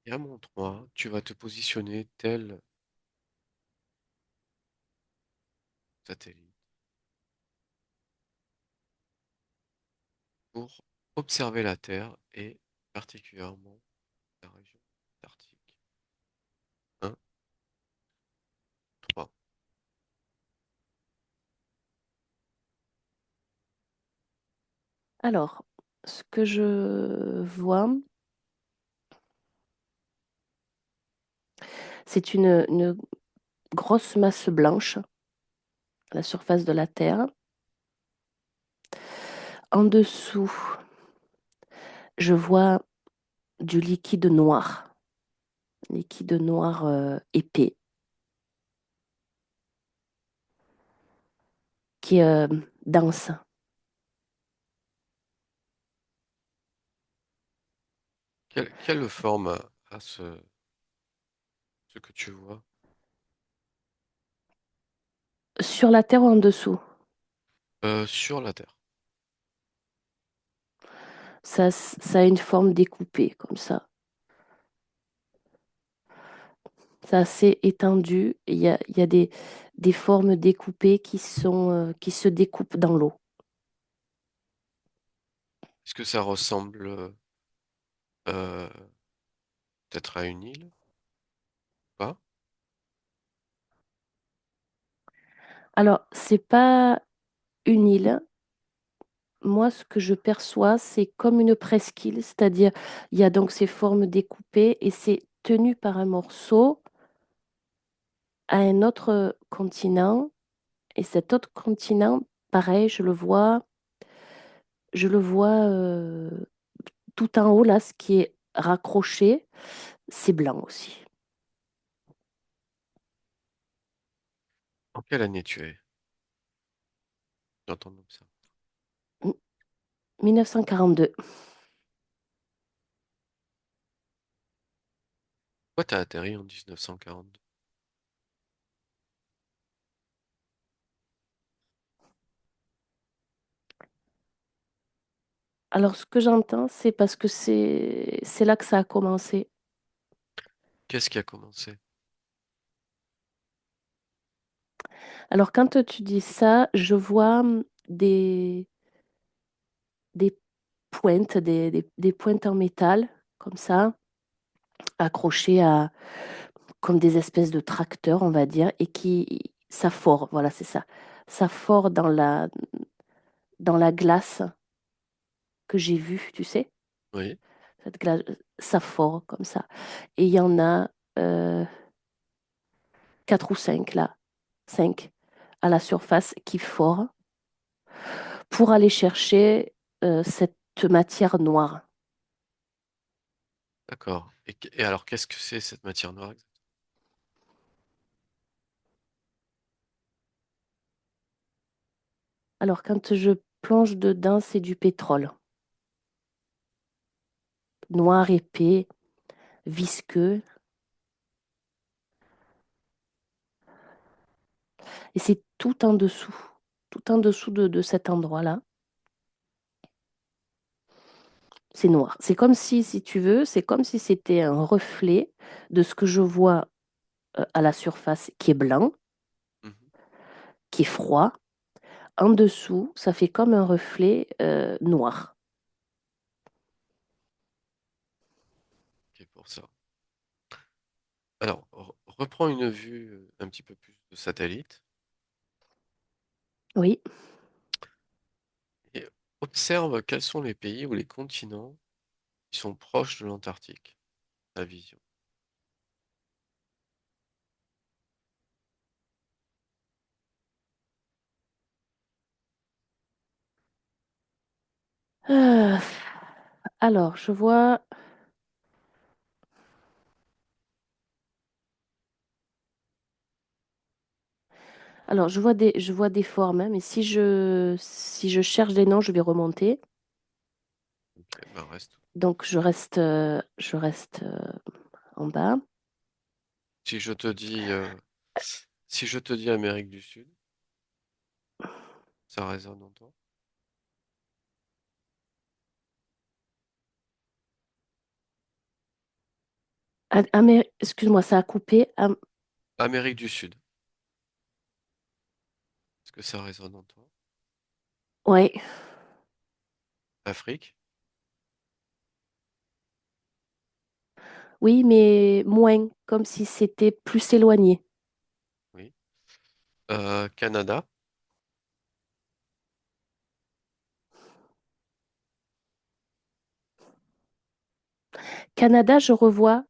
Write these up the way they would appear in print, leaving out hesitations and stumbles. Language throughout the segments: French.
Et à mon 3, tu vas te positionner tel satellite pour observer la Terre et particulièrement la région antarctique. 1, 3. Alors, ce que je vois, c'est une grosse masse blanche à la surface de la Terre. En dessous, je vois du liquide noir épais, qui est dense. Quelle forme a ce que tu vois? Sur la Terre ou en dessous, Sur la Terre. ça a une forme découpée, comme ça. C'est assez étendu. Il y a des formes découpées qui se découpent dans l'eau. Est-ce que ça ressemble euh, peut-être à une île? Pas? Alors, c'est pas une île. Moi, ce que je perçois, c'est comme une presqu'île, c'est-à-dire il y a donc ces formes découpées et c'est tenu par un morceau à un autre continent. Et cet autre continent, pareil, je le vois tout en haut là, ce qui est raccroché, c'est blanc aussi. En quelle année tu es dans ton observatoire? 1942. Pourquoi t'as atterri en 1942? Alors, ce que j'entends, c'est parce que c'est là que ça a commencé. Qu'est-ce qui a commencé? Alors, quand tu dis ça, je vois des pointes, des pointes en métal, comme ça, accrochées à comme des espèces de tracteurs, on va dire, et ça ford, voilà, c'est ça. Ça ford dans la glace que j'ai vue, tu sais, Oui, cette glace, ça ford comme ça. Et il y en a euh, 4 ou 5 là, 5 à la surface qui ford pour aller chercher cette matière noire. d'accord. Et alors, qu'est-ce que c'est cette matière noire? Alors, quand je plonge dedans, c'est du pétrole, noir épais, visqueux, et c'est tout en dessous de cet endroit-là. C'est noir. C'est comme si tu veux, c'est comme si c'était un reflet de ce que je vois à la surface qui est blanc, Mhm. qui est froid. En dessous, ça fait comme un reflet noir. Ok, pour ça. Alors, reprends une vue un petit peu plus de satellite Oui. et observe quels sont les pays ou les continents qui sont proches de l'Antarctique. Ta vision. Euh, alors, je vois des formes, hein, mais si je cherche des noms, je vais remonter. Ok, ben reste. Donc, je reste en bas. Si je te dis, si je te dis Amérique du Sud, ça résonne en toi? Excuse-moi, ça a coupé. Amérique du Sud. Est-ce que ça résonne en toi? Ouais. Afrique? Oui, mais moins, comme si c'était plus éloigné. Oui. Canada? Canada, je revois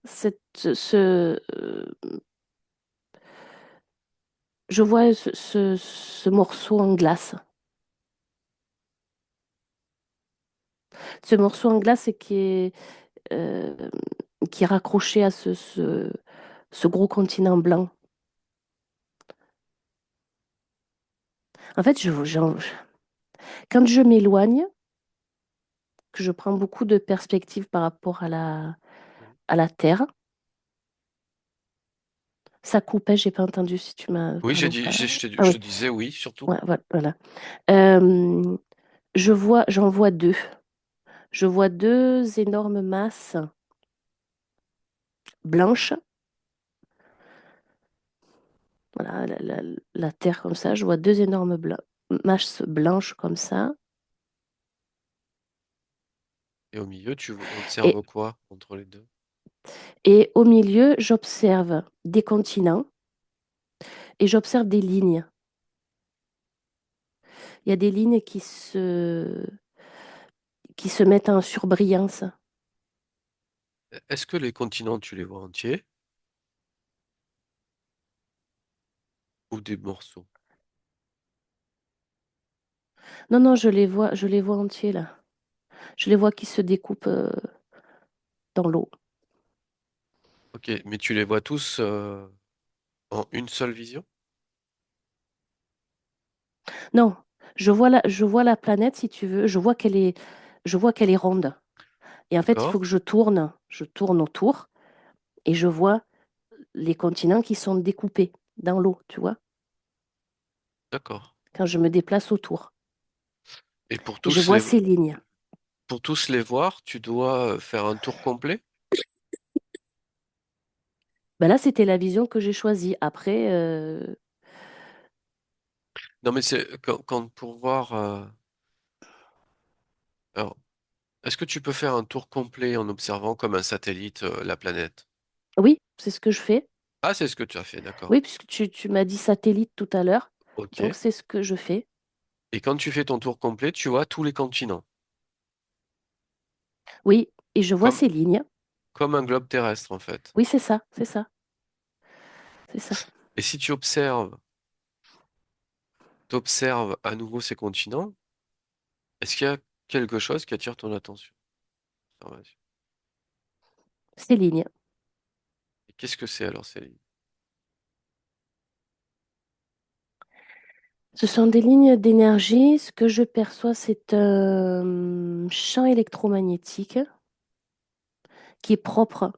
je vois ce morceau en glace. Ce morceau en glace euh, qui est raccroché à ce gros continent blanc. En fait, quand je m'éloigne, que je prends beaucoup de perspectives par rapport à Oui, à la Terre, ça coupait, j'ai pas entendu si tu m'as oui, parlé ou pas. Ah je oui, te disais oui, surtout. ouais, voilà. J'en vois deux. Je vois deux énormes masses blanches. Voilà, la Terre comme ça. Je vois deux énormes masses blanches comme ça. Et au milieu, tu Et, observes quoi entre les deux? et au milieu, j'observe des continents et j'observe des lignes. Il y a des lignes qui se mettent en surbrillance. Est-ce que les continents, tu les vois entiers ou des morceaux? Non, non, je les vois entiers là. Je les vois qui se découpent dans l'eau. Ok, mais tu les vois tous en une seule vision? Non, je vois la planète si tu veux. Je vois qu'elle est ronde. Et en fait, il D'accord, faut que je tourne autour et je vois les continents qui sont découpés dans l'eau, tu vois, d'accord. quand je me déplace autour. Et Et je vois ces lignes. pour tous les voir, tu dois faire un tour complet? Ben là, c'était la vision que j'ai choisie. Après, Non, mais c'est quand pour voir. Alors, est-ce que tu peux faire un tour complet en observant comme un satellite la planète? oui, c'est ce que je fais. Ah, c'est ce que tu as fait, d'accord. Oui, puisque tu m'as dit satellite tout à l'heure. Donc, Ok. c'est ce que je fais. Et quand tu fais ton tour complet, tu vois tous les continents, Oui, et je vois comme, ces lignes. comme un globe terrestre en fait. Oui, c'est ça, c'est ça, c'est ça. Et si tu t'observes à nouveau ces continents, est-ce qu'il y a quelque chose qui attire ton attention? Observation. Ces lignes. Et qu'est-ce que c'est alors, Céline? Ce sont des lignes d'énergie. Ce que je perçois, c'est un champ électromagnétique qui est propre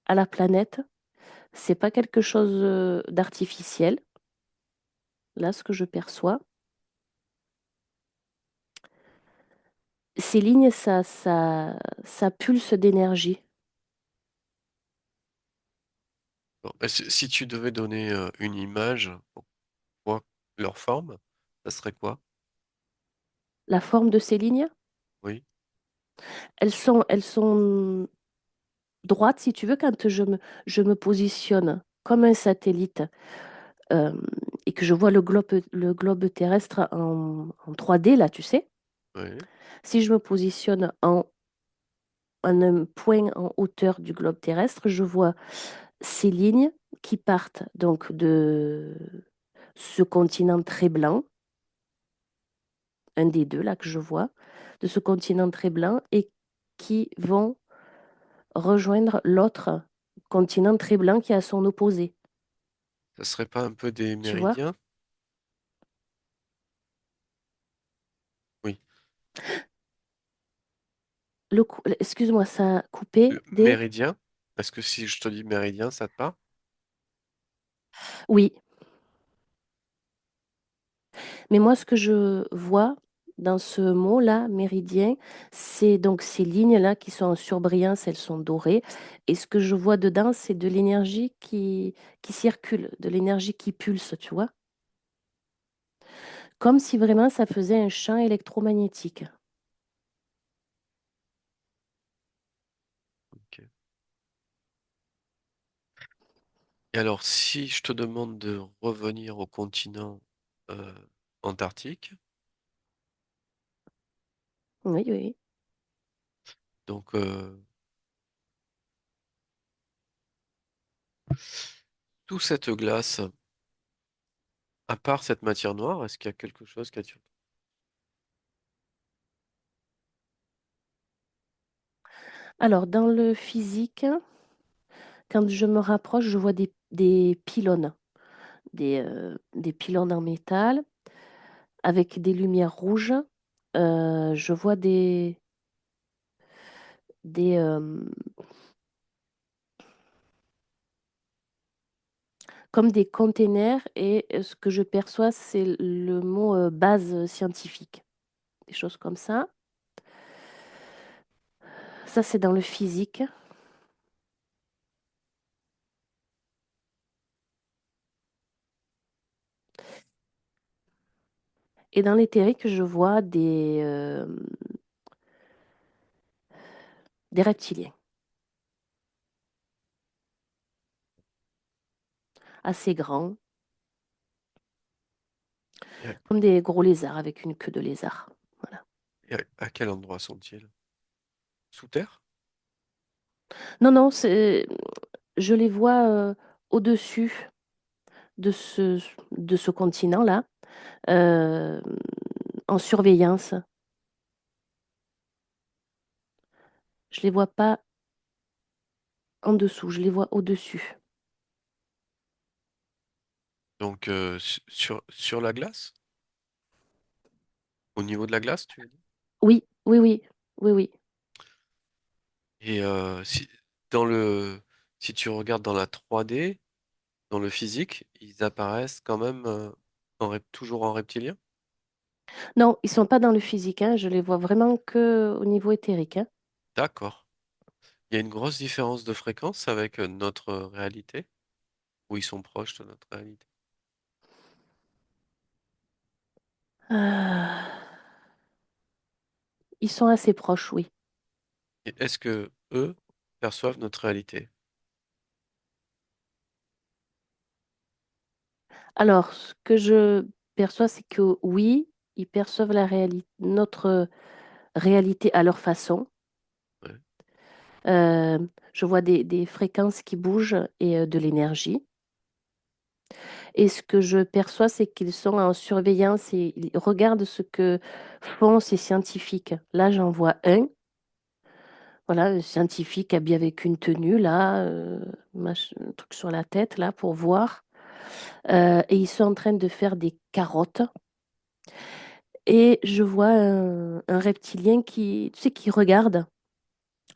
à la planète. C'est pas quelque chose d'artificiel. Là, ce que je perçois. Ces lignes, ça pulse d'énergie. Bon, si tu devais donner une image pour voir leur forme, ça serait quoi? La forme de ces lignes, Oui, elles sont droites, si tu veux, je me positionne comme un satellite euh, et que je vois le globe terrestre en 3D, là, tu sais. oui. Si je me positionne en un point en hauteur du globe terrestre, je vois ces lignes qui partent donc de ce continent très blanc, un des deux là que je vois, de ce continent très blanc et qui vont rejoindre l'autre continent très blanc qui est à son opposé. Ça serait pas un peu des Tu vois? méridiens? Oui. Excuse-moi, ça a coupé des... Méridien? Est-ce que si je te dis méridien, ça te parle? Oui, mais moi ce que je vois dans ce mot-là, méridien, c'est donc ces lignes-là qui sont en surbrillance, elles sont dorées. Et ce que je vois dedans, c'est de l'énergie qui circule, de l'énergie qui pulse, tu vois. Comme si vraiment ça faisait un champ électromagnétique. Ok. Et alors, si je te demande de revenir au continent euh, antarctique, Oui, oui. donc toute cette glace, à part cette matière noire, est-ce qu'il y a quelque chose qui attire? Alors, dans le physique, quand je me rapproche, je vois des pylônes, des pylônes en métal avec des lumières rouges. Je vois des, comme des containers et ce que je perçois, c'est le mot base scientifique, des choses comme ça. Ça, c'est dans le physique. Et dans l'éthérique, je vois des reptiliens assez grands, Et à, comme des gros lézards avec une queue de lézard. Voilà. à quel endroit sont-ils? Sous terre? Non, non, je les vois au-dessus de de ce continent-là, euh, en surveillance. Je les vois pas en dessous, je les vois au-dessus. Donc sur la glace? Au niveau de la glace, tu veux dire? Oui, oui, oui, oui, oui. Et dans le, si tu regardes dans la 3D, dans le physique, ils apparaissent quand même toujours en reptilien? Non, ils sont pas dans le physique, hein, je les vois vraiment que au niveau éthérique, hein. D'accord. Il y a une grosse différence de fréquence avec notre réalité, où ils sont proches de notre réalité. Euh, Ils sont assez proches, oui. Et est-ce que eux perçoivent notre réalité? Alors, ce que je perçois, c'est que oui, ils perçoivent la réalité, notre réalité à leur façon. Ouais. Euh, je vois des fréquences qui bougent et de l'énergie. Et ce que je perçois, c'est qu'ils sont en surveillance et ils regardent ce que font ces scientifiques. Là, j'en vois un, voilà, un scientifique habillé avec une tenue, là, un truc sur la tête, là, pour voir. Et ils sont en train de faire des carottes. Et je vois un reptilien qui, tu sais, qui regarde,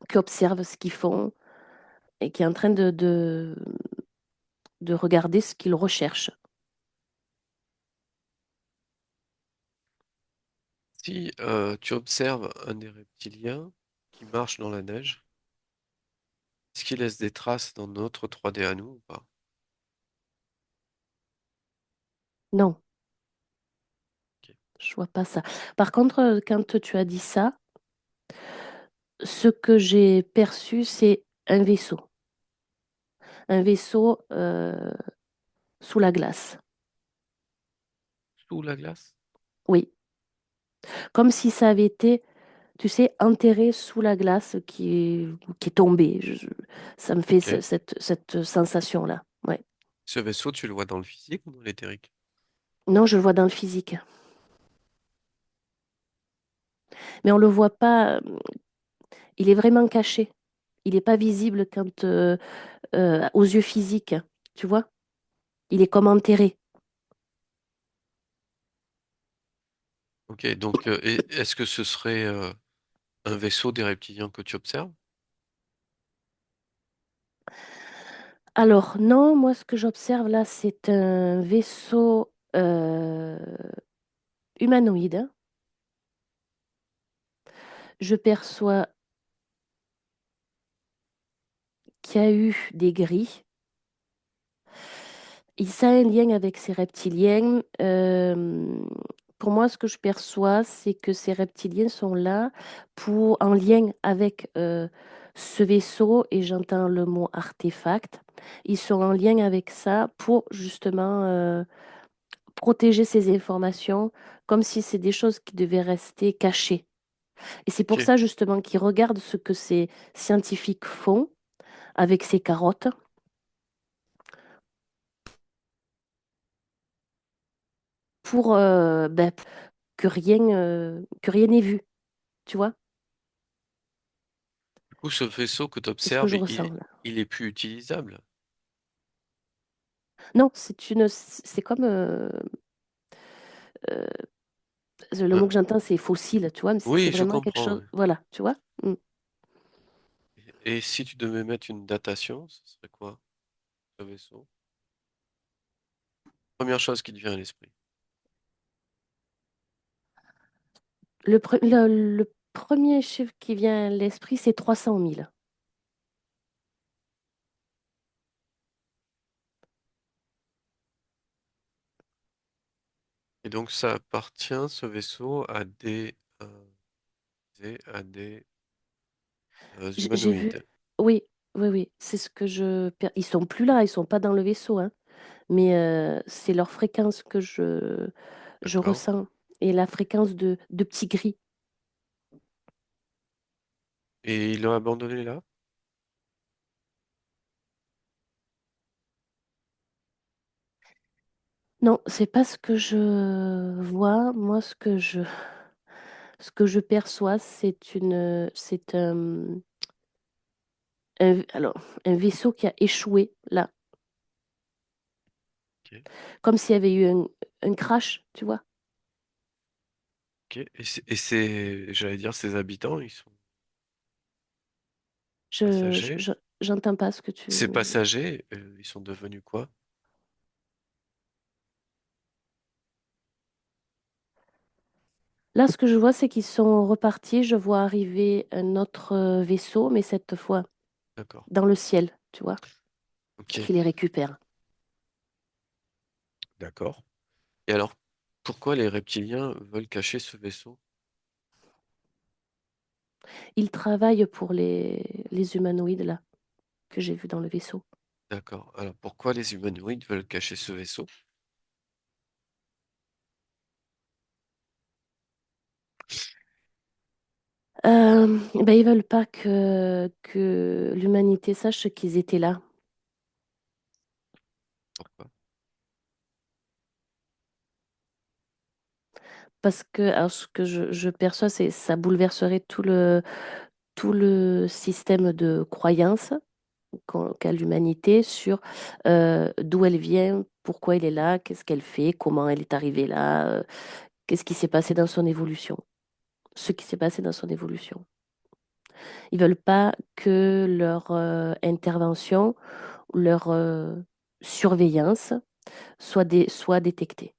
qui observe ce qu'ils font et qui est en train de regarder ce qu'ils recherchent. Si tu observes un des reptiliens qui marche dans la neige, est-ce qu'il laisse des traces dans notre 3D à nous ou pas? Non, Ok. je vois pas ça. Par contre, quand tu as dit ça, ce que j'ai perçu, c'est un vaisseau sous la glace. Sous la glace? Oui, comme si ça avait été, tu sais, enterré sous la glace qui est tombée. Ça me fait Ok. cette sensation-là. Ouais. Ce vaisseau, tu le vois dans le physique ou dans l'éthérique? Non, je le vois dans le physique. Mais on ne le voit pas, il est vraiment caché. Il n'est pas visible aux yeux physiques, tu vois. Il est comme enterré. Ok, donc est-ce que ce serait un vaisseau des reptiliens que tu observes? Alors, non, moi, ce que j'observe là, c'est un vaisseau humanoïde, Je perçois qu'il y a eu des gris. Et ça a un lien avec ces reptiliens. Pour moi, ce que je perçois, c'est que ces reptiliens sont là en lien avec ce vaisseau, et j'entends le mot artefact. Ils sont en lien avec ça pour justement protéger ces informations, comme si c'est des choses qui devaient rester cachées. Et c'est pour Ok. ça justement qu'ils regardent ce que ces scientifiques font avec ces carottes pour ben, que rien n'est vu, tu vois? Du coup, ce vaisseau que tu C'est ce que observes, je ressens là. il est plus utilisable. Non, c'est comme euh, le Hein. mot que j'entends, c'est fossile, tu vois, mais c'est Oui, je vraiment quelque comprends. chose. Ouais. Voilà, tu vois. Mm. Et si tu devais mettre une datation, ce serait quoi, ce vaisseau? Première chose qui te vient à l'esprit. Le premier chiffre qui vient à l'esprit, c'est 300 000. Et donc, ça appartient, ce vaisseau, à des J'ai vu. humanoïdes. Oui, oui, oui. C'est ce que Ils sont plus là, ils sont pas dans le vaisseau, hein. Mais c'est leur fréquence que je D'accord? ressens. Et la fréquence de petits gris. Et ils l'ont abandonné là? Non, c'est pas ce que je vois. Moi, ce que je perçois, c'est alors, un vaisseau qui a échoué là, Ok. comme s'il y avait eu un crash, tu vois. Ok. J'allais dire, ces habitants, ils sont passagers. J'entends pas ce que Ces tu. passagers, ils sont devenus quoi? Là, ce que je vois, c'est qu'ils sont repartis. Je vois arriver un autre vaisseau, mais cette fois D'accord. dans le ciel, tu vois, Ok. qui les récupère. D'accord. Et alors, pourquoi les reptiliens veulent cacher ce vaisseau? Ils travaillent pour les humanoïdes là que j'ai vus dans le vaisseau. D'accord. Alors, pourquoi les humanoïdes veulent cacher ce vaisseau? Ben, ils veulent pas que l'humanité sache qu'ils étaient là. Pourquoi? Parce que, alors, ce que je perçois, c'est ça bouleverserait tout le système de croyance qu'a l'humanité sur d'où elle vient, pourquoi elle est là, qu'est-ce qu'elle fait, comment elle est arrivée là, qu'est-ce qui s'est passé dans son évolution, ce qui s'est passé dans son évolution. Ils veulent pas que leur intervention, leur surveillance soit détectée.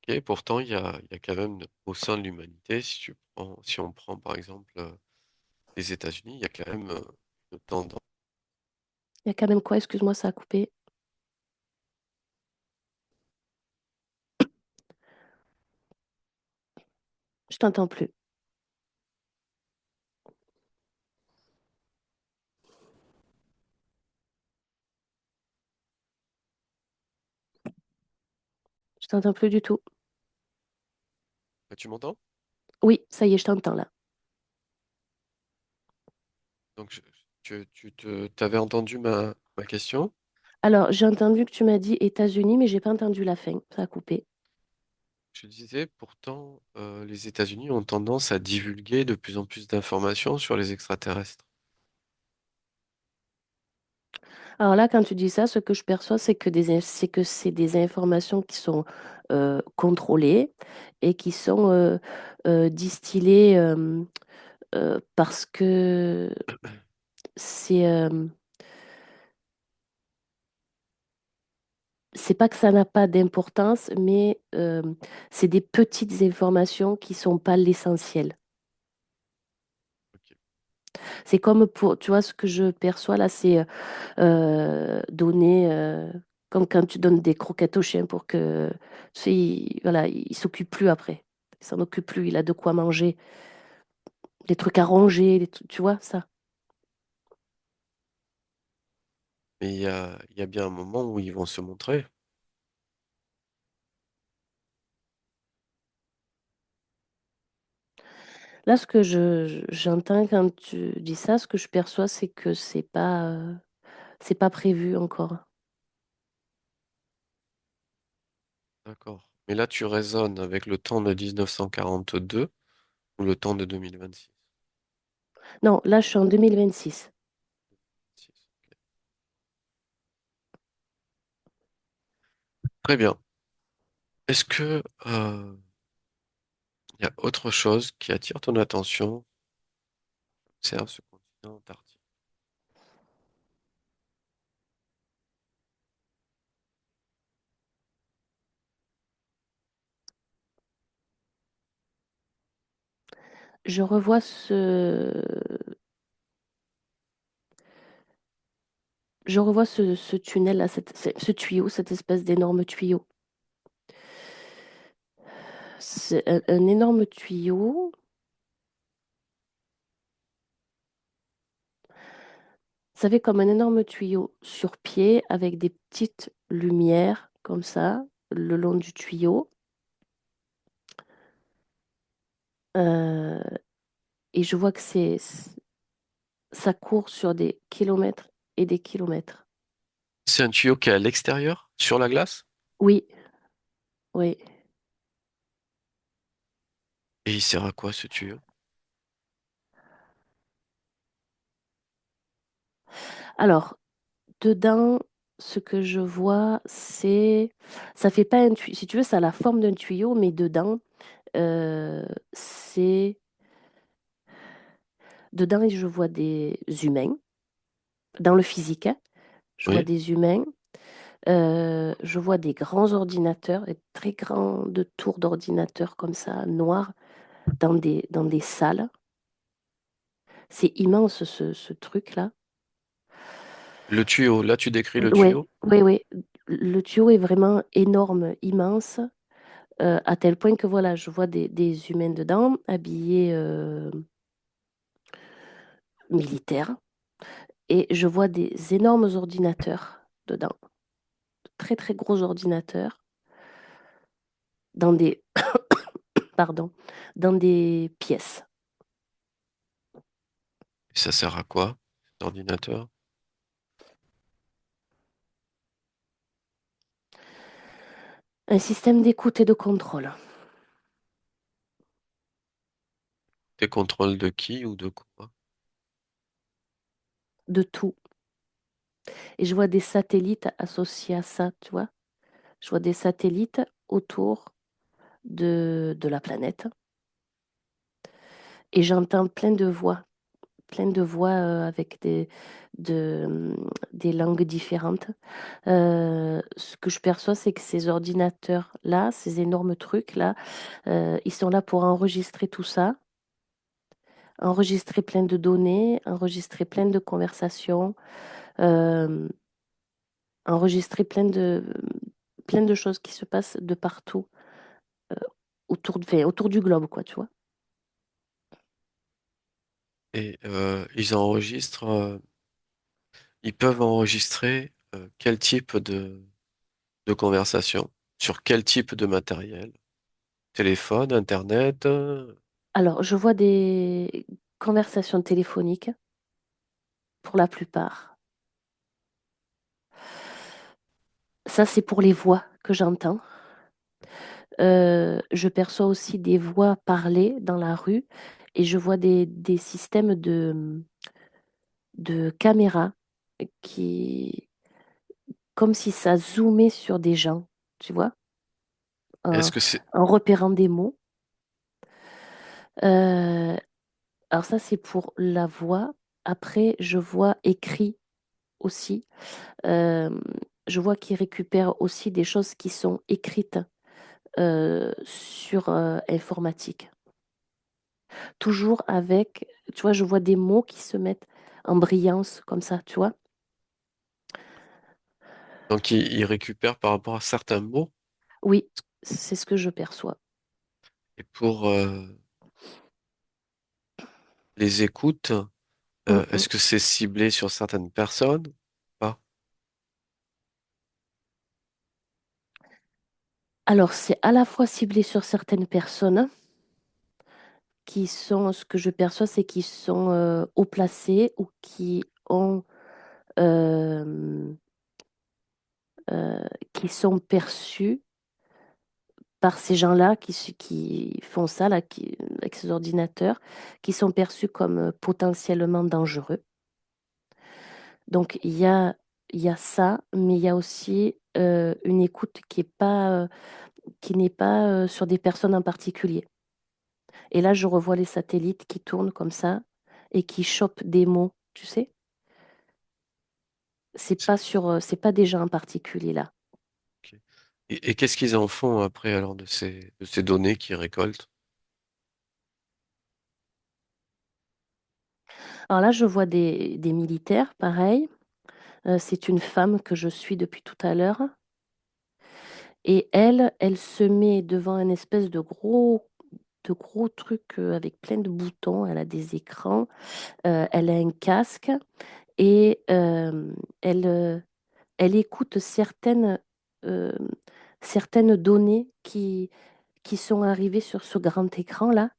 Ok. Pourtant, il y a quand même au sein de l'humanité, si on prend par exemple les États-Unis, il y a quand même une tendance. Il y a quand même quoi, excuse-moi, ça a coupé. Je t'entends plus. Je t'entends plus du tout. Tu m'entends? Oui, ça y est, je t'entends là. Donc, t'avais entendu ma question? Alors, j'ai entendu que tu m'as dit États-Unis, mais j'ai pas entendu la fin. Ça a coupé. Je disais, pourtant, les États-Unis ont tendance à divulguer de plus en plus d'informations sur les extraterrestres. Alors là, quand tu dis ça, ce que je perçois, c'est que c'est des informations qui sont contrôlées et qui sont distillées parce que c'est c'est pas que ça n'a pas d'importance, mais c'est des petites informations qui sont pas l'essentiel. Ok. C'est comme pour, tu vois, ce que je perçois là, c'est donner, comme quand tu donnes des croquettes au chien pour que, tu sais, voilà, il s'occupe plus après. Il s'en occupe plus, il a de quoi manger, des trucs à ronger, tu vois, ça. Mais il y a bien un moment où ils vont se montrer. Là, ce que j'entends quand tu dis ça, ce que je perçois, c'est que c'est pas prévu encore. D'accord. Mais là, tu raisonnes avec le temps de 1942 ou le temps de 2026? Non, là, je suis en 2026. Très bien. Est-ce que il y a autre chose qui attire ton attention? Observe ce continent antarctique. Je revois ce tunnel là, ce tuyau, cette espèce d'énorme tuyau. C'est un énorme tuyau. Ça fait comme un énorme tuyau sur pied avec des petites lumières comme ça le long du tuyau. Euh, et je vois que ça court sur des kilomètres et des kilomètres. C'est un tuyau qui est à l'extérieur, sur la glace? Oui, oui. Et il sert à quoi ce tuyau? Alors, dedans, ce que je vois, ça fait pas un tuyau. Si tu veux, ça a la forme d'un tuyau, mais dedans, euh, c'est... Dedans, je vois des humains, dans le physique, hein. Je vois Oui. des humains. Je vois des grands ordinateurs, des très grandes tours d'ordinateurs comme ça, noirs, dans des salles. C'est immense ce truc-là. Le tuyau, là tu décris le Oui, tuyau? oui, oui. Le tuyau est vraiment énorme, immense, à tel point que voilà, je vois des humains dedans, habillés militaires, et je vois des énormes ordinateurs dedans, très très gros ordinateurs, dans des, pardon, dans des pièces. Et ça sert à quoi, cet ordinateur? Un système d'écoute et de contrôle, Des contrôles de qui ou de quoi? de tout. Et je vois des satellites associés à ça, tu vois. Je vois des satellites autour de la planète. Et j'entends plein de voix avec des langues différentes. Ce que je perçois, c'est que ces ordinateurs-là, ces énormes trucs-là, ils sont là pour enregistrer tout ça, enregistrer plein de données, enregistrer plein de conversations, euh, enregistrer plein de choses qui se passent de partout autour du globe, quoi, tu vois. Et ils enregistrent, ils peuvent enregistrer quel type de conversation? Sur quel type de matériel? Téléphone, Internet? Alors, je vois des conversations téléphoniques pour la plupart. Ça, c'est pour les voix que j'entends. Je perçois aussi des voix parlées dans la rue et je vois des systèmes de caméras qui, comme si ça zoomait sur des gens, tu vois, Est-ce en, que c'est, en repérant des mots. Euh, alors ça, c'est pour la voix. Après, je vois écrit aussi. je vois qu'ils récupèrent aussi des choses qui sont écrites sur informatique. Toujours avec, tu vois, je vois des mots qui se mettent en brillance comme ça, tu vois. Donc, il récupère par rapport à certains mots. Oui, c'est ce que je perçois. Et pour les écoutes, Mm, mm. est-ce que c'est ciblé sur certaines personnes? Pas. Alors, c'est à la fois ciblé sur certaines personnes qui sont, ce que je perçois, c'est qu'ils sont haut placés ou euh, euh, qui sont perçus par ces gens-là qui font ça là, avec ces ordinateurs, qui sont perçus comme potentiellement dangereux. Donc il y a ça, mais il y a aussi une écoute qui n'est pas sur des personnes en particulier. Et là, je revois les satellites qui tournent comme ça et qui chopent des mots, tu sais. C'est- C'est pas des gens en particulier là. ok. Et qu'est-ce qu'ils en font après alors de ces données qu'ils récoltent? Alors là, je vois des militaires, pareil. C'est une femme que je suis depuis tout à l'heure. Et elle se met devant un espèce de gros truc avec plein de boutons. Elle a des écrans, elle a un casque et elle, elle écoute euh, certaines données qui sont arrivées sur ce grand écran-là,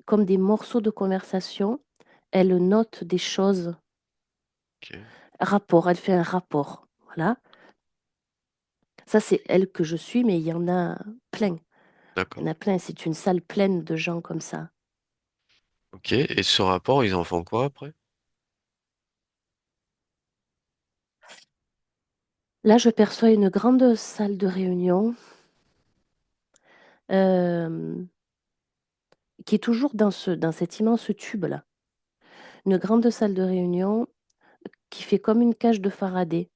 comme des morceaux de conversation. Elle note des choses, Ok, rapport, elle fait un rapport. Voilà. Ça, c'est elle que je suis, mais il y en a plein. Il y d'accord. en a plein. C'est une salle pleine de gens comme ça. Ok, et ce rapport, ils en font quoi après? Là, je perçois une grande salle de réunion euh, qui est toujours dans cet immense tube-là. Une grande salle de réunion qui fait comme une cage de Faraday.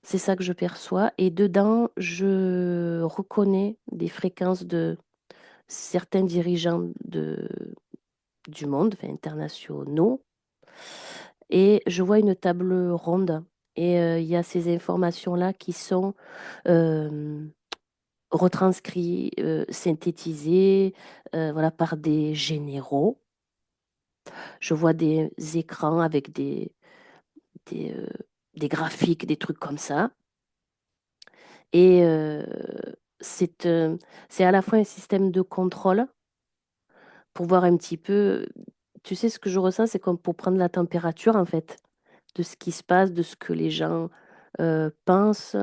C'est ça que je perçois. Et dedans, je reconnais des fréquences de certains dirigeants du monde, enfin, internationaux. Et je vois une table ronde. Et il y a ces informations-là qui sont euh, retranscrites, synthétisées voilà, par des généraux. Je vois des écrans avec des, euh, des graphiques, des trucs comme ça. Et c'est euh, c'est à la fois un système de contrôle pour voir un petit peu, tu sais, ce que je ressens, c'est comme pour prendre la température, en fait, de ce qui se passe, de ce que les gens pensent,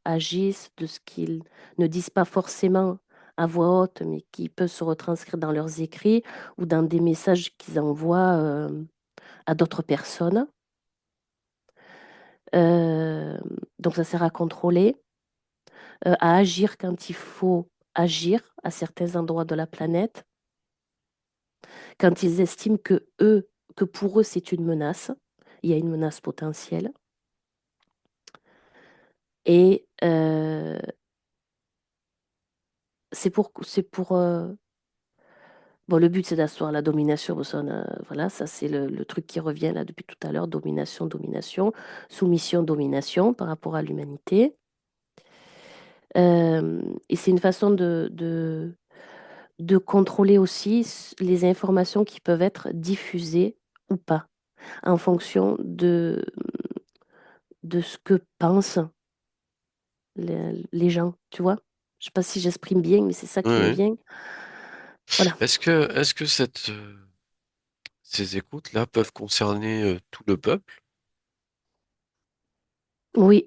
agissent, de ce qu'ils ne disent pas forcément à voix haute, mais qui peuvent se retranscrire dans leurs écrits ou dans des messages qu'ils envoient à d'autres personnes. Euh, donc ça sert à contrôler, à agir quand il faut agir à certains endroits de la planète, quand ils estiment que pour eux c'est une menace, il y a une menace potentielle. Et c'est pour bon, le but c'est d'asseoir la domination, parce qu'on voilà, ça c'est le truc qui revient là depuis tout à l'heure, domination, domination, soumission, domination par rapport à l'humanité. Et c'est une façon de contrôler aussi les informations qui peuvent être diffusées ou pas, en fonction de ce que pensent les gens, tu vois. Je sais pas si j'exprime bien, mais c'est ça Oui, qui me oui. vient. Voilà. Est-ce que ces écoutes-là peuvent concerner tout le peuple? Oui,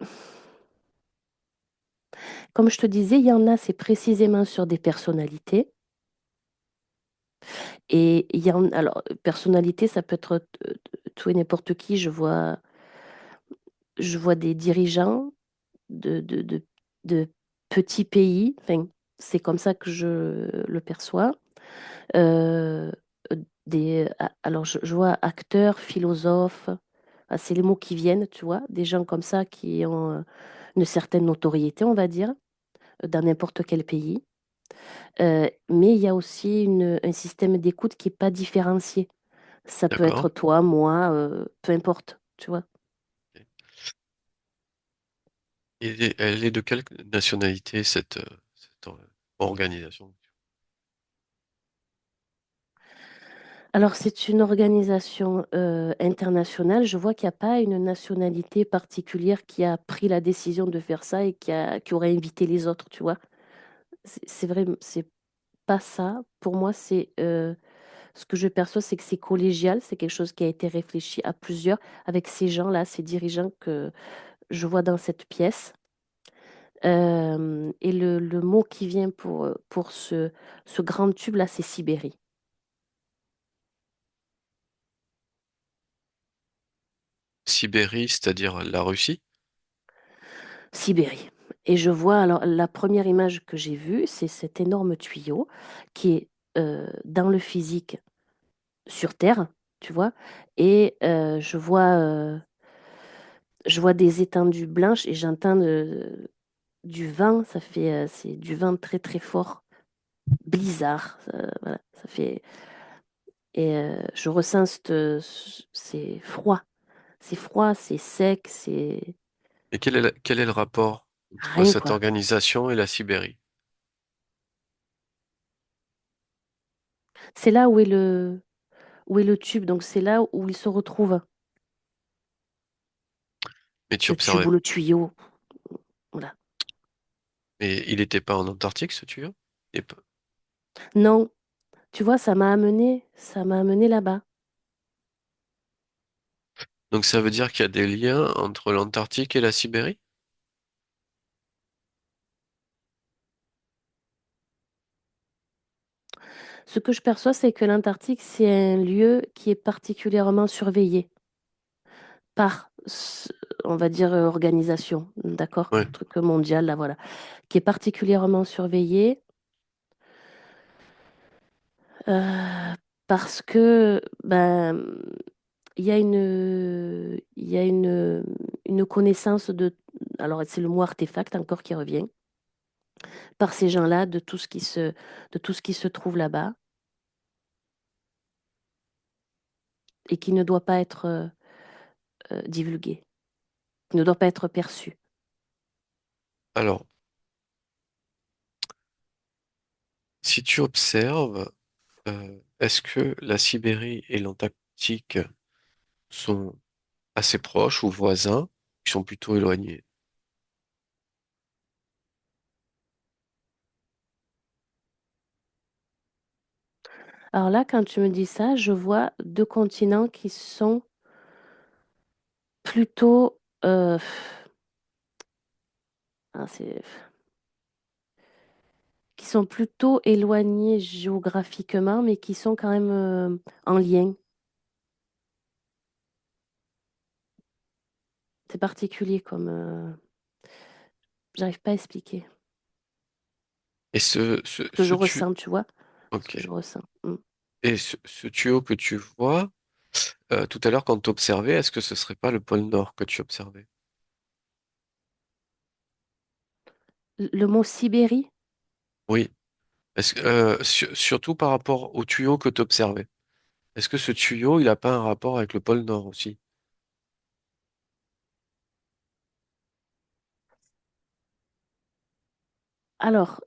comme je te disais, il y en a, c'est précisément sur des personnalités. Et il y en, alors, personnalité, ça peut être tout et n'importe qui. Je vois des dirigeants de, de, de, de petits pays. Enfin, c'est comme ça que je le perçois. Euh, alors, je vois acteurs, philosophes, Ah, c'est les mots qui viennent, tu vois, des gens comme ça qui ont une certaine notoriété, on va dire, dans n'importe quel pays. Mais il y a aussi un système d'écoute qui n'est pas différencié. Ça peut D'accord. être toi, moi, peu importe, tu vois. Et elle est de quelle nationalité, cette organisation? Alors, c'est une organisation internationale. Je vois qu'il n'y a pas une nationalité particulière qui a pris la décision de faire ça et qui aurait invité les autres, tu vois. C'est vrai, c'est pas ça. Pour moi, ce que je perçois, c'est que c'est collégial. C'est quelque chose qui a été réfléchi à plusieurs avec ces gens-là, ces dirigeants que je vois dans cette pièce. Et le mot qui vient pour ce grand tube-là, c'est Sibérie. Sibérie, c'est-à-dire la Russie? Sibérie. Et je vois, alors, la première image que j'ai vue, c'est cet énorme tuyau qui est dans le physique sur Terre, tu vois, et je vois des étendues blanches et j'entends du vent, c'est du vent très très fort, blizzard, voilà, ça fait, et je ressens c'est froid, c'est sec, c'est Et quel est le rapport entre rien cette quoi. organisation et la Sibérie? C'est là où est le tube, donc c'est là où il se retrouve, Mais tu le tube observais, ou le tuyau, voilà. mais il n'était pas en Antarctique, ce tuyau? Et pas- Non, tu vois, ça m'a amené là-bas. Donc ça veut dire qu'il y a des liens entre l'Antarctique et la Sibérie? Ce que je perçois, c'est que l'Antarctique, c'est un lieu qui est particulièrement surveillé par, on va dire, organisation, d'accord? Ouais. Truc mondial, là, voilà, qui est particulièrement surveillé euh, parce que, ben, il y a une connaissance alors c'est le mot artefact encore qui revient, par ces gens-là, de tout ce qui se trouve là-bas et qui ne doit pas être divulgué, qui ne doit pas être perçu. Alors, si tu observes, est-ce que la Sibérie et l'Antarctique sont assez proches ou voisins? Ils sont plutôt éloignés. Alors là, quand tu me dis ça, je vois deux continents qui sont plutôt, ah, qui sont plutôt éloignés géographiquement, mais qui sont quand même en lien. C'est particulier comme, j'arrive pas à expliquer Et ce que je ressens, tu vois, ce ok. que je ressens. Mm. Et ce tuyau que tu vois, tout à l'heure quand tu observais, est-ce que ce serait pas le pôle Nord que tu observais? Le mot Sibérie, Oui. Surtout par rapport au tuyau que tu observais. Est-ce que ce tuyau, il n'a pas un rapport avec le pôle Nord aussi? alors,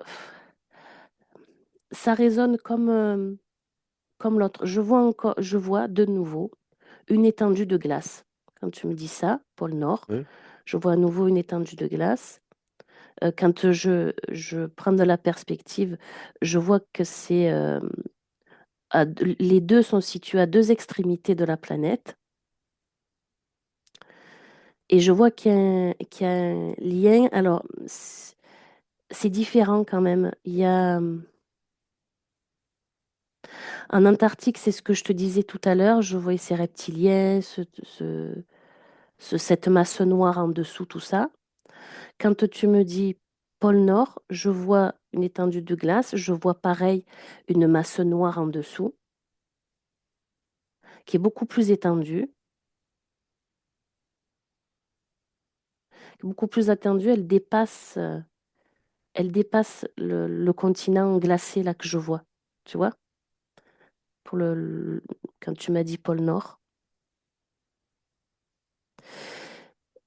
ça résonne comme l'autre. Je vois de nouveau une étendue de glace. Quand tu me dis ça, pôle Nord, Oui. je vois à nouveau une étendue de glace. Quand je prends de la perspective, je vois que les deux sont situés à deux extrémités de la planète. Et je vois qu'il y a un lien. Alors, c'est différent quand même. En Antarctique, c'est ce que je te disais tout à l'heure. Je voyais ces reptiliens, cette masse noire en dessous, tout ça. Quand tu me dis pôle Nord, je vois une étendue de glace. Je vois pareil une masse noire en dessous, qui est beaucoup plus étendue. beaucoup plus étendue, elle dépasse le continent glacé là que je vois, tu vois, pour quand tu m'as dit pôle Nord.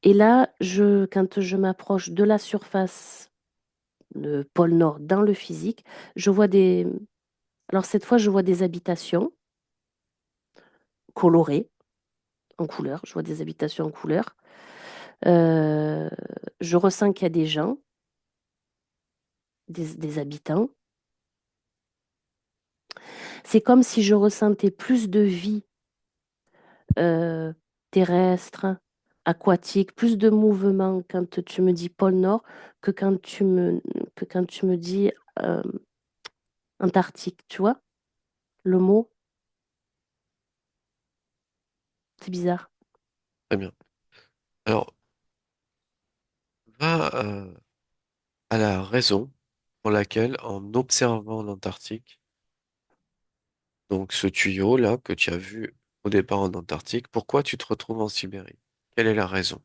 Et là, quand je m'approche de la surface, le pôle Nord dans le physique, je vois des... Alors cette fois, je vois des habitations colorées, en couleur. Je vois des habitations en couleur. Euh, je ressens qu'il y a des gens, des habitants. C'est comme si je ressentais plus de vie euh, terrestre, aquatique, plus de mouvement quand tu me dis pôle Nord que que quand tu me dis euh, Antarctique, tu vois, le mot, c'est bizarre. Très bien. Alors, va à la raison pour laquelle, en observant l'Antarctique, donc ce tuyau-là que tu as vu au départ en Antarctique, pourquoi tu te retrouves en Sibérie? Quelle est la raison?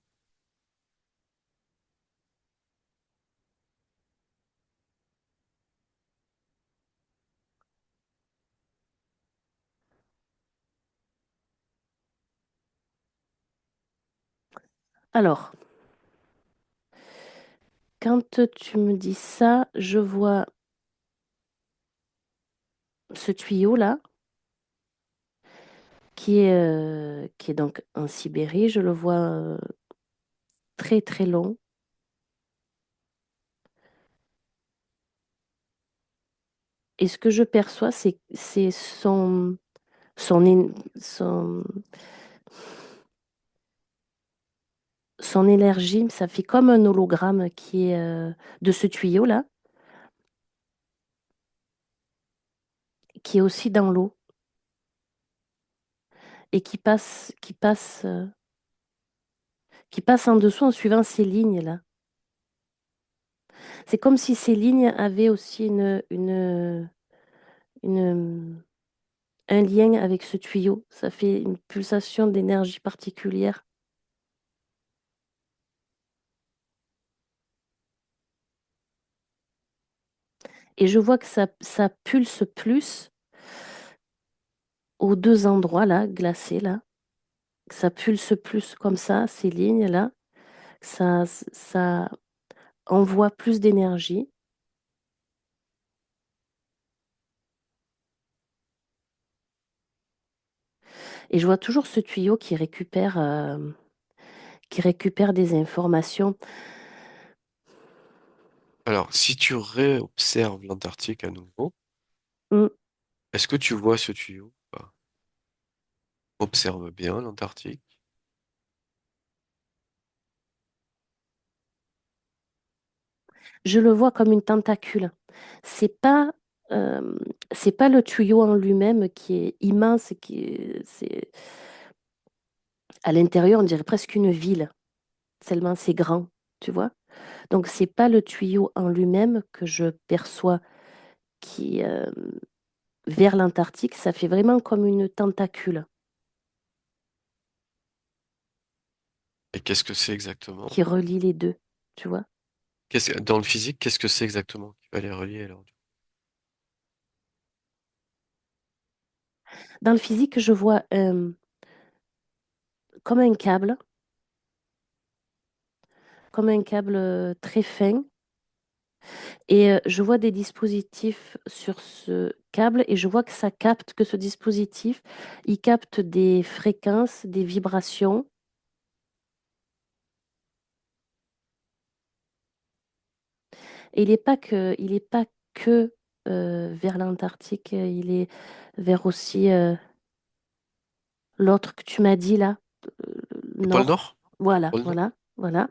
Alors, quand tu me dis ça, je vois ce tuyau-là qui est donc en Sibérie. Je le vois très très long. Et ce que je perçois, c'est son, é- son, son énergie. Ça fait comme un hologramme qui est de ce tuyau-là, qui est aussi dans l'eau et qui passe en dessous en suivant ces lignes-là. C'est comme si ces lignes avaient aussi une, un lien avec ce tuyau. Ça fait une pulsation d'énergie particulière. Et je vois que ça pulse plus aux deux endroits là, glacés là. Ça pulse plus comme ça, ces lignes-là. Ça envoie plus d'énergie. Et je vois toujours ce tuyau qui récupère des informations. Alors, si tu réobserves l'Antarctique à nouveau, Hmm. est-ce que tu vois ce tuyau? Ou pas. Observe bien l'Antarctique. Je le vois comme une tentacule. C'est pas, euh, c'est pas le tuyau en lui-même qui est immense, c'est à l'intérieur, on dirait presque une ville, tellement c'est grand, tu vois. Donc c'est pas le tuyau en lui-même que je perçois qui vers l'Antarctique, ça fait vraiment comme une tentacule Et qu'est-ce que c'est exactement? qui relie les deux, tu vois. Dans le physique, qu'est-ce que c'est exactement qui va les relier alors? Dans le physique, je vois comme un câble, comme un câble très fin. Et je vois des dispositifs sur ce câble et je vois que ça capte, que ce dispositif, il capte des fréquences, des vibrations. Et il est pas que vers l'Antarctique, il est vers aussi l'autre que tu m'as dit là, Le pôle nord. Nord? Voilà, Pôle Nord? voilà, voilà.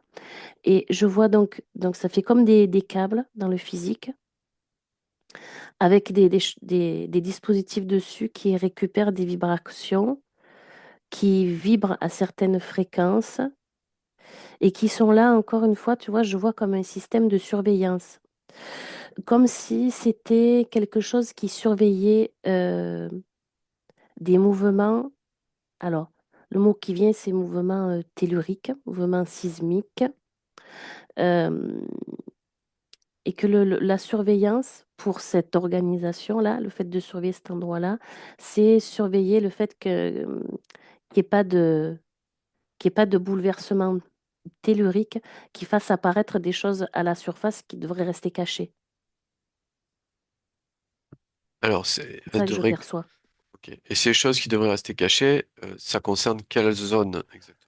Et je vois donc ça fait comme des câbles dans le physique avec des dispositifs dessus qui récupèrent des vibrations, qui vibrent à certaines fréquences et qui sont là, encore une fois, tu vois, je vois comme un système de surveillance. Comme si c'était quelque chose qui surveillait des mouvements. Alors, le mot qui vient, c'est mouvement tellurique, mouvement sismique. Euh, et que la surveillance pour cette organisation-là, le fait de surveiller cet endroit-là, c'est surveiller le fait qu'il n'y ait pas qu'il y ait pas de bouleversement tellurique qui fasse apparaître des choses à la surface qui devraient rester cachées. Alors, c'est C'est ça que je perçois. ok. Et ces choses qui devraient rester cachées, ça concerne quelle zone exactement?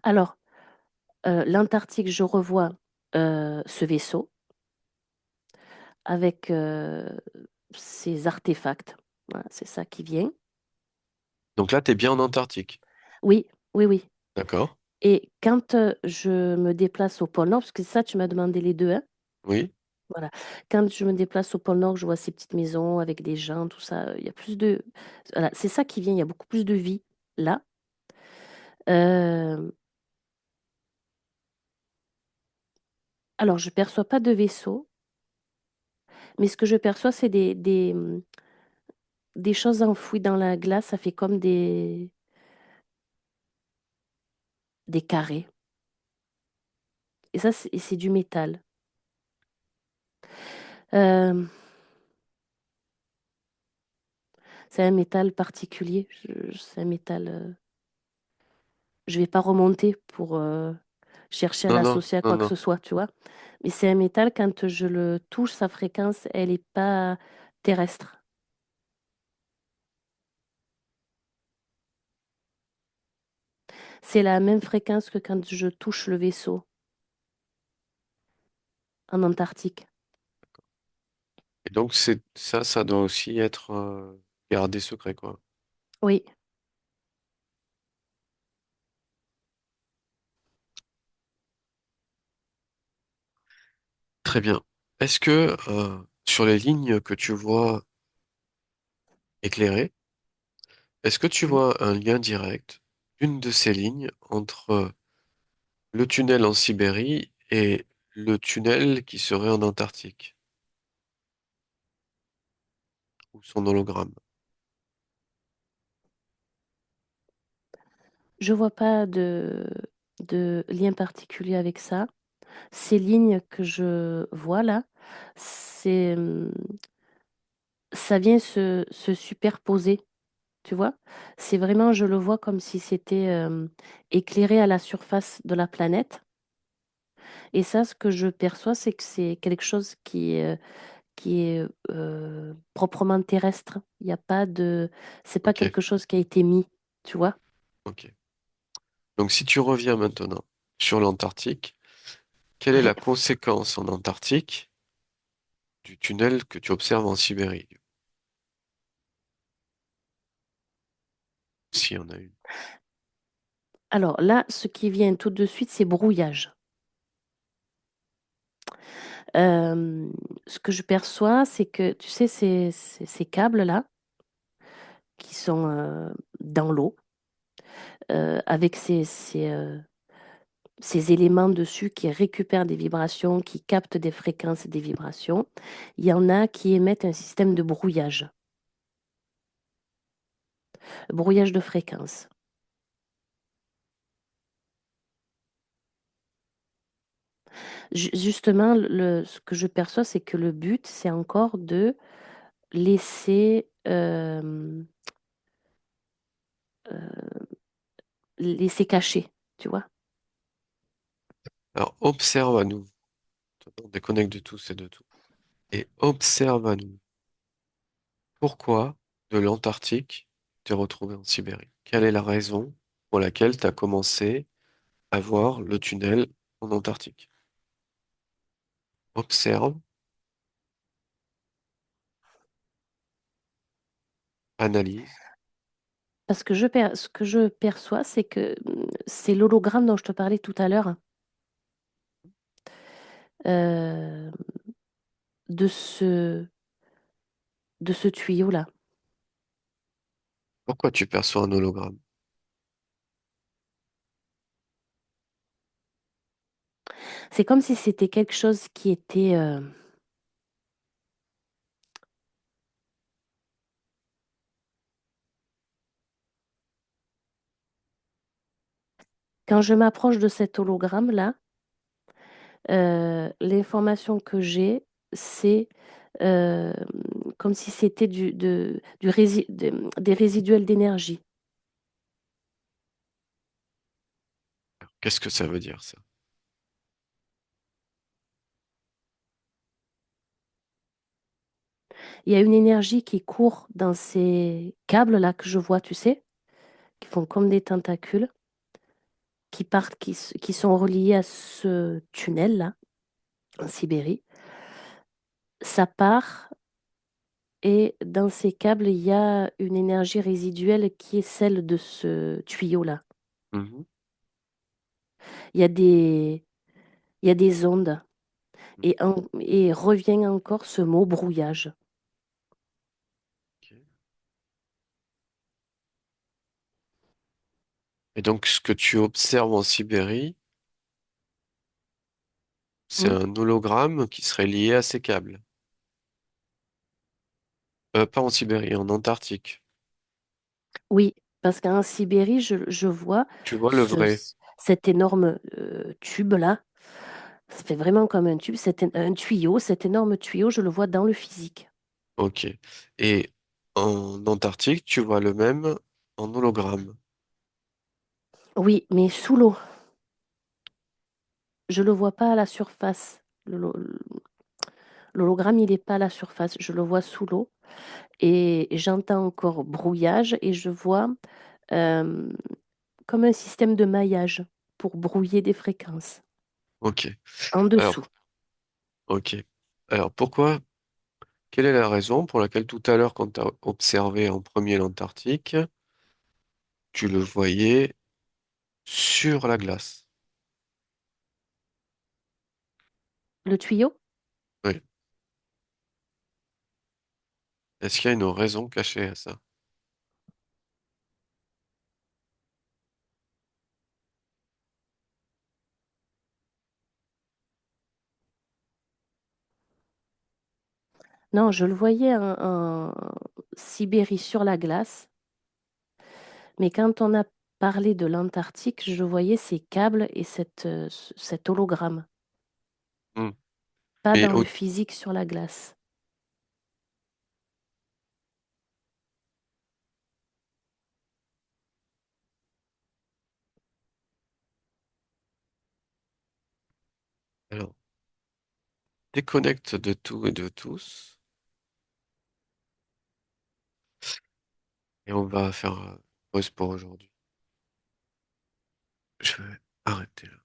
Alors, l'Antarctique, je revois ce vaisseau avec ces artefacts. Voilà, c'est ça qui vient. Donc là, t'es bien en Antarctique. Oui, oui, oui. D'accord? Et quand je me déplace au pôle Nord, parce que ça, tu m'as demandé les deux, hein, Oui. voilà. Quand je me déplace au pôle Nord, je vois ces petites maisons avec des gens, tout ça. Il y a plus de... Voilà, c'est ça qui vient, il y a beaucoup plus de vie là. Euh, alors, je perçois pas de vaisseau, mais ce que je perçois, c'est des choses enfouies dans la glace. Ça fait comme des carrés. Et ça, c'est du métal. Euh, c'est un métal particulier. C'est un métal. Je vais pas remonter pour chercher à Non, non, l'associer à non, quoi que non. ce soit, tu vois. Mais c'est un métal, quand je le touche, sa fréquence, elle n'est pas terrestre. C'est la même fréquence que quand je touche le vaisseau en Antarctique. Et donc, c'est ça, ça doit aussi être gardé secret, quoi. Oui, Très bien. Est-ce que sur les lignes que tu vois éclairées, est-ce que tu oui. vois un lien direct d'une de ces lignes entre le tunnel en Sibérie et le tunnel qui serait en Antarctique, ou son hologramme? Je vois pas de lien particulier avec ça. Ces lignes que je vois là, c'est, ça vient se superposer, tu vois? C'est vraiment, je le vois comme si c'était éclairé à la surface de la planète. Et ça, ce que je perçois, c'est que c'est quelque chose qui est proprement terrestre. Il n'y a pas de, c'est pas Ok, quelque chose qui a été mis, tu vois? ok. Donc si tu reviens maintenant sur l'Antarctique, quelle est Ouais. la conséquence en Antarctique du tunnel que tu observes en Sibérie, s'il y en a une? Alors là, ce qui vient tout de suite, c'est brouillage. Euh, ce que je perçois, c'est que, tu sais, ces câbles-là, qui sont dans l'eau, avec ces éléments dessus qui récupèrent des vibrations, qui captent des fréquences et des vibrations, il y en a qui émettent un système de brouillage de fréquences. Justement, ce que je perçois, c'est que le but, c'est encore de laisser, laisser cacher, tu vois. Alors observe à nous, on déconnecte de tout, c'est de tout, et observe à nous pourquoi de l'Antarctique t'es retrouvé en Sibérie. Quelle est la raison pour laquelle tu as commencé à voir le tunnel en Antarctique? Observe, analyse. Parce que ce que je perçois, c'est que c'est l'hologramme dont je te parlais tout à l'heure, euh, de de ce tuyau-là. Pourquoi tu perçois un hologramme? C'est comme si c'était quelque chose qui était Quand je m'approche de cet hologramme-là, l'information que j'ai, c'est euh, comme si c'était des résiduels d'énergie. Qu'est-ce que ça veut dire, ça? Il y a une énergie qui court dans ces câbles-là que je vois, tu sais, qui font comme des tentacules, qui partent, qui sont reliés à ce tunnel-là, en Sibérie. Ça part et dans ces câbles, il y a une énergie résiduelle qui est celle de ce tuyau-là. Mhm. Il y a il y a des ondes et revient encore ce mot brouillage. Ok. Et donc, ce que tu observes en Sibérie, c'est Hmm. un hologramme qui serait lié à ces câbles. Pas en Sibérie, en Antarctique. Oui, parce qu'en Sibérie, je vois Tu vois le vrai. cet énorme tube-là. Ça fait vraiment comme un tube, un tuyau, cet énorme tuyau, je le vois dans le physique. Ok. Et en Antarctique, tu vois le même en hologramme. Oui, mais sous l'eau. Je le vois pas à la surface. L'hologramme, il n'est pas à la surface. Je le vois sous l'eau et j'entends encore brouillage et je vois euh, comme un système de maillage pour brouiller des fréquences Ok. en Alors, dessous. ok. Alors, quelle est la raison pour laquelle tout à l'heure, quand tu as observé en premier l'Antarctique, tu le voyais sur la glace? Le tuyau? Oui. Est-ce qu'il y a une raison cachée à ça? Non, je le voyais en Sibérie sur la glace, mais quand on a parlé de l'Antarctique, je voyais ces câbles et cet hologramme, Hmm. pas Mais dans le physique sur la glace. alors, déconnecte de tout et de tous, et on va faire pause pour aujourd'hui. Je vais arrêter là.